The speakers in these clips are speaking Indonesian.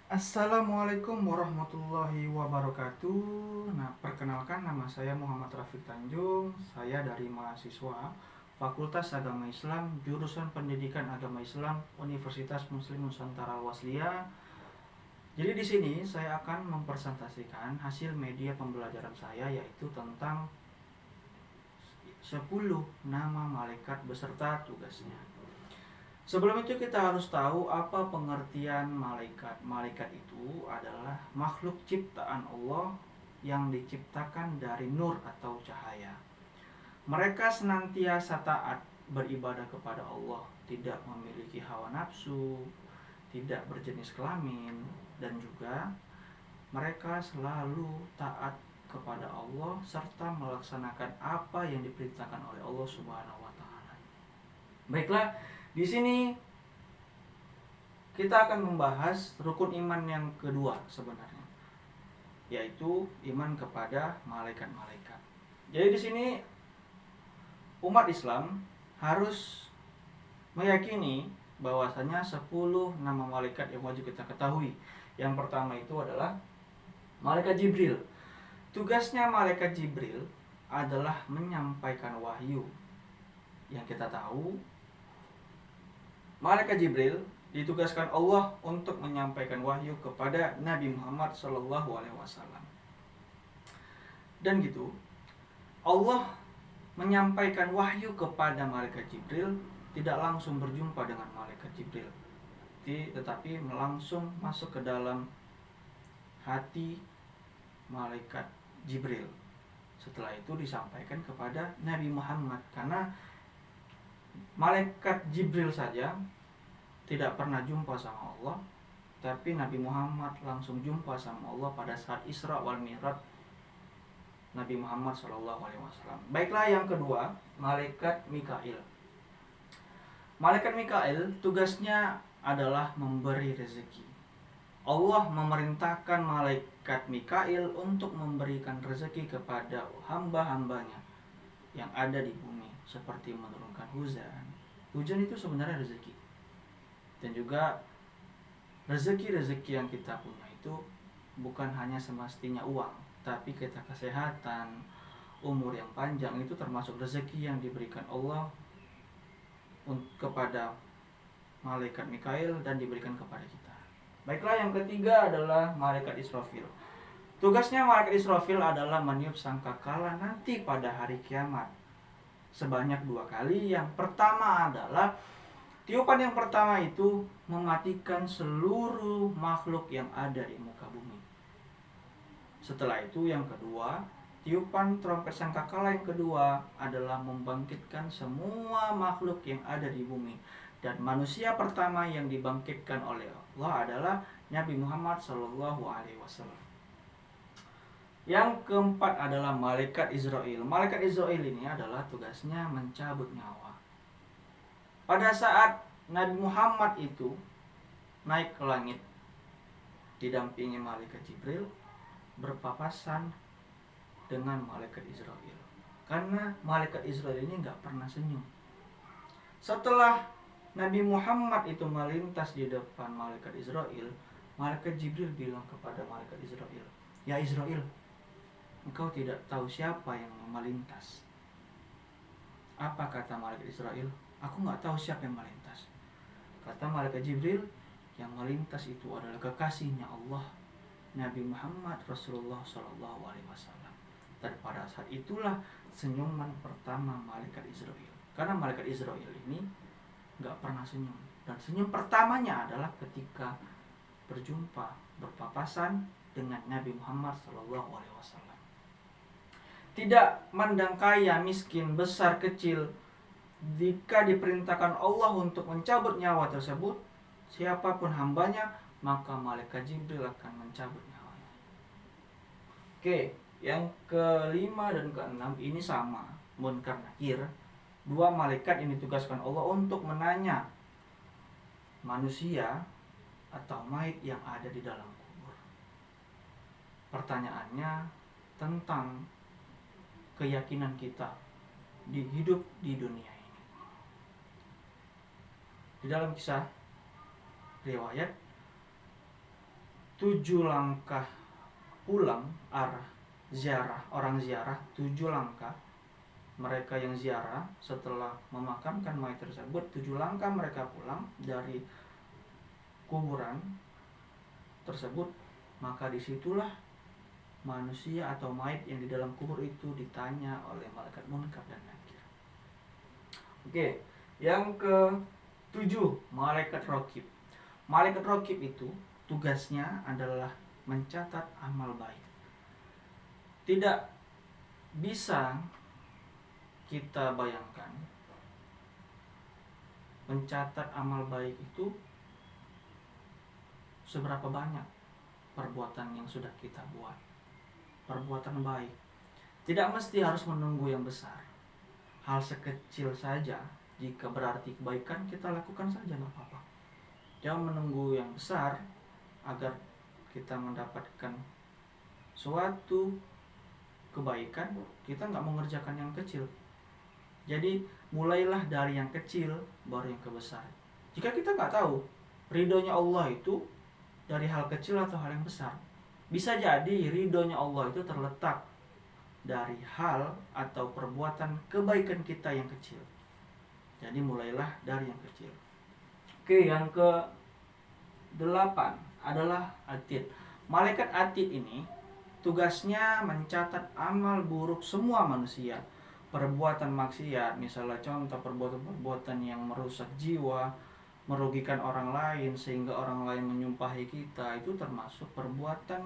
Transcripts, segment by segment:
Assalamualaikum warahmatullahi wabarakatuh. Nah, perkenalkan nama saya Muhammad Rafiq Tanjung. Saya dari mahasiswa Fakultas Agama Islam, jurusan Pendidikan Agama Islam, Universitas Muslim Nusantara Al-Wasliyah. Jadi di sini saya akan mempresentasikan hasil media pembelajaran saya, yaitu tentang 10 nama malaikat beserta tugasnya. Sebelum itu kita harus tahu apa pengertian malaikat. Malaikat itu adalah makhluk ciptaan Allah yang diciptakan dari nur atau cahaya. Mereka senantiasa taat beribadah kepada Allah, tidak memiliki hawa nafsu, tidak berjenis kelamin, dan juga mereka selalu taat kepada Allah serta melaksanakan apa yang diperintahkan oleh Allah Subhanahu wa taala. Baiklah, di sini kita akan membahas rukun iman yang kedua sebenarnya, yaitu iman kepada malaikat-malaikat. Jadi di sini umat Islam harus meyakini bahwasanya 10 nama malaikat yang wajib kita ketahui. Yang pertama itu adalah malaikat Jibril. Tugasnya malaikat Jibril adalah menyampaikan wahyu. Yang kita tahu, malaikat Jibril ditugaskan Allah untuk menyampaikan wahyu kepada Nabi Muhammad SAW. Dan gitu, Allah menyampaikan wahyu kepada malaikat Jibril tidak langsung berjumpa dengan malaikat Jibril, tetapi langsung masuk ke dalam hati malaikat Jibril. Setelah itu disampaikan kepada Nabi Muhammad, karena malaikat Jibril saja tidak pernah jumpa sama Allah, tapi Nabi Muhammad langsung jumpa sama Allah pada saat Isra wal Mi'raj Nabi Muhammad SAW. Baiklah, yang kedua, malaikat Mikail. Malaikat Mikail tugasnya adalah memberi rezeki. Allah memerintahkan malaikat Mikail untuk memberikan rezeki kepada hamba-hambanya yang ada di bumi, seperti menurunkan hujan. Hujan itu sebenarnya rezeki. Dan juga rezeki-rezeki yang kita punya itu bukan hanya semestinya uang, tapi kita kesehatan, umur yang panjang, itu termasuk rezeki yang diberikan Allah kepada malaikat Mikail dan diberikan kepada kita. Baiklah, yang ketiga adalah malaikat Israfil. Tugasnya malaikat Israfil adalah meniup sangkakala nanti pada hari kiamat sebanyak 2 kali. Yang pertama adalah tiupan yang pertama itu mematikan seluruh makhluk yang ada di muka bumi. Setelah itu yang kedua, tiupan trompet sangkakala yang kedua adalah membangkitkan semua makhluk yang ada di bumi. Dan manusia pertama yang dibangkitkan oleh Allah adalah Nabi Muhammad SAW. Yang keempat adalah malaikat Israel. Malaikat Israel ini adalah tugasnya mencabut nyawa. Pada saat Nabi Muhammad itu naik ke langit didampingi malaikat Jibril, berpapasan dengan malaikat Israel. Karena malaikat Israel ini nggak pernah senyum. Setelah Nabi Muhammad itu melintas di depan malaikat Israel, malaikat Jibril bilang kepada malaikat Israel, "Ya Israel, engkau tidak tahu siapa yang melintas." Apa kata malaikat Israel? "Aku nggak tahu siapa yang melintas." Kata malaikat Jibril, "Yang melintas itu adalah kekasihnya Allah, Nabi Muhammad Rasulullah SAW." Dan pada saat itulah senyuman pertama malaikat Israel. Karena malaikat Israel ini nggak pernah senyum. Dan senyum pertamanya adalah ketika berpapasan dengan Nabi Muhammad SAW. Tidak mandang kaya, miskin, besar, kecil, jika diperintahkan Allah untuk mencabut nyawa tersebut, siapapun hambanya, maka malaikat Jibril akan mencabut nyawanya. Oke, yang kelima dan keenam ini sama, Munkar Nakir. 2 malaikat ini ditugaskan Allah untuk menanya manusia atau mayit yang ada di dalam kubur. Pertanyaannya tentang keyakinan kita di hidup di dunia ini. Di dalam kisah riwayat, 7 langkah pulang arah ziarah, orang ziarah 7 langkah. Mereka yang ziarah setelah memakamkan mayat tersebut, 7 langkah mereka pulang dari kuburan tersebut, maka disitulah manusia atau mayat yang di dalam kubur itu ditanya oleh malaikat munkar dan nakir. Oke, yang ke-7, malaikat raqib. Malaikat raqib itu tugasnya adalah mencatat amal baik. Tidak bisa kita bayangkan mencatat amal baik itu seberapa banyak perbuatan yang sudah kita buat. Perbuatan baik tidak mesti harus menunggu yang besar. Hal sekecil saja, jika berarti kebaikan, kita lakukan saja, nggak apa-apa. Jangan menunggu yang besar agar kita mendapatkan suatu kebaikan, kita nggak mengerjakan yang kecil. Jadi mulailah dari yang kecil baru yang kebesar. Jika kita nggak tahu ridhonya Allah itu dari hal kecil atau hal yang besar, bisa jadi ridhonya Allah itu terletak dari hal atau perbuatan kebaikan kita yang kecil. Jadi mulailah dari yang kecil. Oke, yang ke-8 adalah atid. Malaikat atid ini tugasnya mencatat amal buruk semua manusia. Perbuatan maksiat, misalnya contoh perbuatan-perbuatan yang merusak jiwa, merugikan orang lain sehingga orang lain menyumpahi kita, itu termasuk perbuatan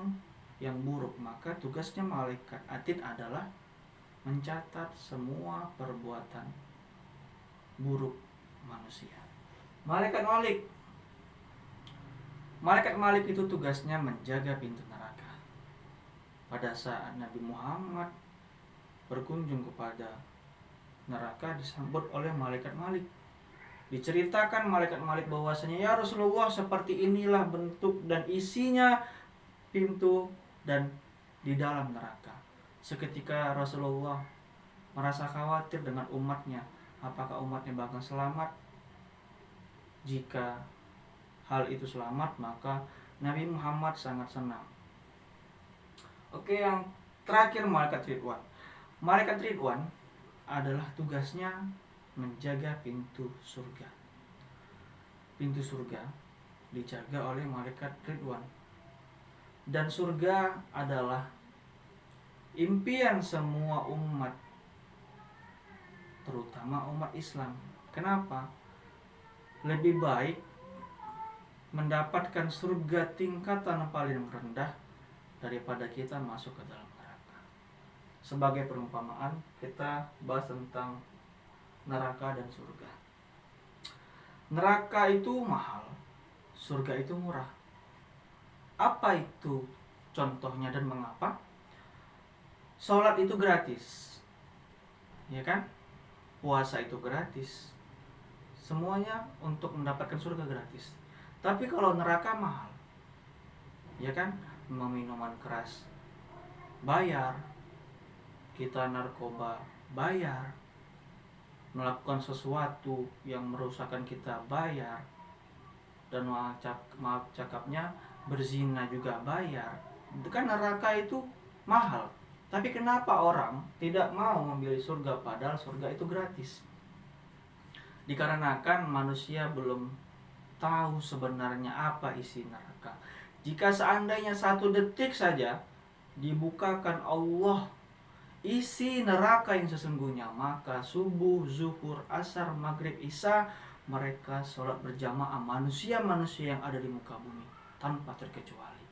yang buruk. Maka tugasnya malaikat atid adalah mencatat semua perbuatan buruk manusia. Malaikat Malik. Malaikat Malik itu tugasnya menjaga pintu neraka. Pada saat Nabi Muhammad berkunjung kepada neraka, disambut oleh malaikat Malik. Diceritakan malaikat Malik bahwasanya, ya Rasulullah, seperti inilah bentuk dan isinya pintu dan di dalam neraka. Seketika Rasulullah merasa khawatir dengan umatnya, apakah umatnya bakal selamat. Jika hal itu selamat, maka Nabi Muhammad sangat senang. Oke, yang terakhir malaikat Ridwan. Malaikat Ridwan adalah tugasnya menjaga pintu surga. Pintu surga dijaga oleh malaikat Ridwan. Dan surga adalah impian semua umat, terutama umat Islam. Kenapa? Lebih baik mendapatkan surga tingkatan paling rendah daripada kita masuk ke dalam neraka. Sebagai perumpamaan, kita bahas tentang neraka dan surga. Neraka itu mahal, surga itu murah. Apa itu contohnya dan mengapa? Sholat itu gratis, ya kan? Puasa itu gratis. Semuanya untuk mendapatkan surga gratis. Tapi kalau neraka mahal, ya kan? Minuman keras bayar, kita narkoba bayar, melakukan sesuatu yang merusakkan kita bayar, dan maaf cakapnya berzina juga bayar. Itu kan neraka itu mahal. Tapi kenapa orang tidak mau memilih surga padahal surga itu gratis? Dikarenakan manusia belum tahu sebenarnya apa isi neraka. Jika seandainya 1 detik saja dibukakan Allah isi neraka yang sesungguhnya, maka subuh, zuhur, asar, maghrib, isya mereka sholat berjamaah, manusia-manusia yang ada di muka bumi tanpa terkecuali.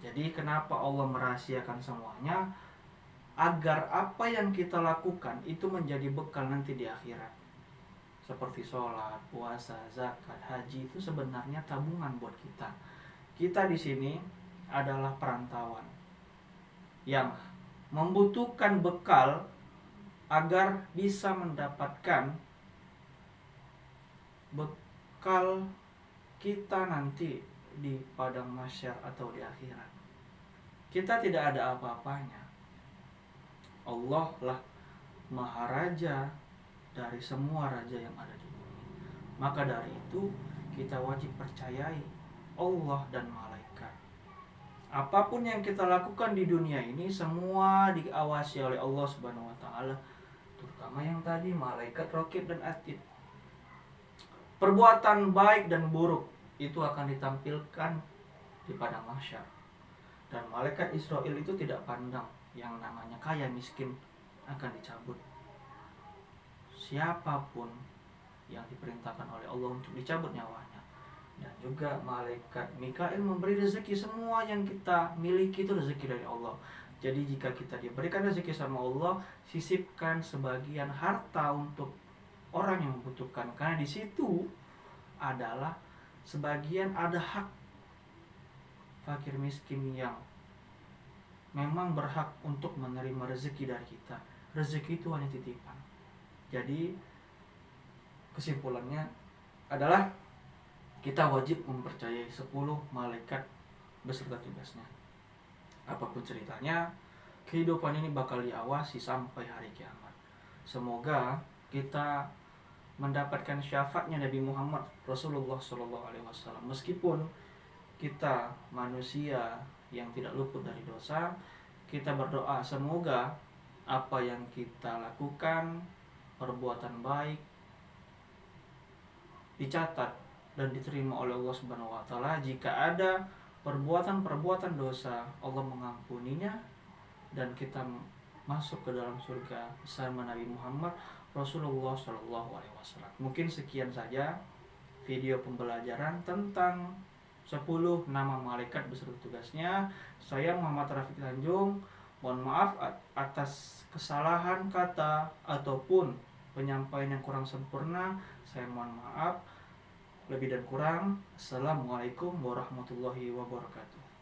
Jadi kenapa Allah merahasiakan semuanya? Agar apa yang kita lakukan itu menjadi bekal nanti di akhirat. Seperti sholat, puasa, zakat, haji, itu sebenarnya tabungan buat kita. Kita di sini adalah perantauan yang membutuhkan bekal agar bisa mendapatkan bekal kita nanti di padang mahsyar atau di akhirat. Kita tidak ada apa-apanya. Allah lah maharaja dari semua raja yang ada di bumi. Maka dari itu kita wajib percayai Allah dan malaikat Apapun yang kita lakukan di dunia ini semua diawasi oleh Allah Subhanahu wa taala, terutama yang tadi malaikat raqib dan atid. Perbuatan baik dan buruk itu akan ditampilkan di padang mahsyar. Dan malaikat Israel itu tidak pandang yang namanya kaya miskin, akan dicabut. Siapapun yang diperintahkan oleh Allah untuk dicabut nyawanya. Dan juga malaikat Mikail memberi rezeki. Semua yang kita miliki itu rezeki dari Allah. Jadi jika kita diberikan rezeki sama Allah, sisipkan sebagian harta untuk orang yang membutuhkan, karena di situ adalah sebagian ada hak fakir miskin yang memang berhak untuk menerima rezeki dari kita. Rezeki itu hanya titipan. Jadi kesimpulannya adalah kita wajib mempercayai 10 malaikat beserta tugasnya. Apapun ceritanya, kehidupan ini bakal diawasi sampai hari kiamat. Semoga kita mendapatkan syafaatnya Nabi Muhammad Rasulullah SAW. Meskipun kita manusia yang tidak luput dari dosa, kita berdoa semoga apa yang kita lakukan, perbuatan baik, dicatat dan diterima oleh Allah Subhanahu wa taala. Jika ada perbuatan-perbuatan dosa, Allah mengampuninya dan kita masuk ke dalam surga bersama Nabi Muhammad Rasulullah SAW. Mungkin sekian saja video pembelajaran tentang 10 nama malaikat beserta tugasnya. Saya Muhammad Rafiq Tanjung. Mohon maaf atas kesalahan kata ataupun penyampaian yang kurang sempurna. Saya mohon maaf. Lebih dan kurang, Assalamualaikum warahmatullahi wabarakatuh.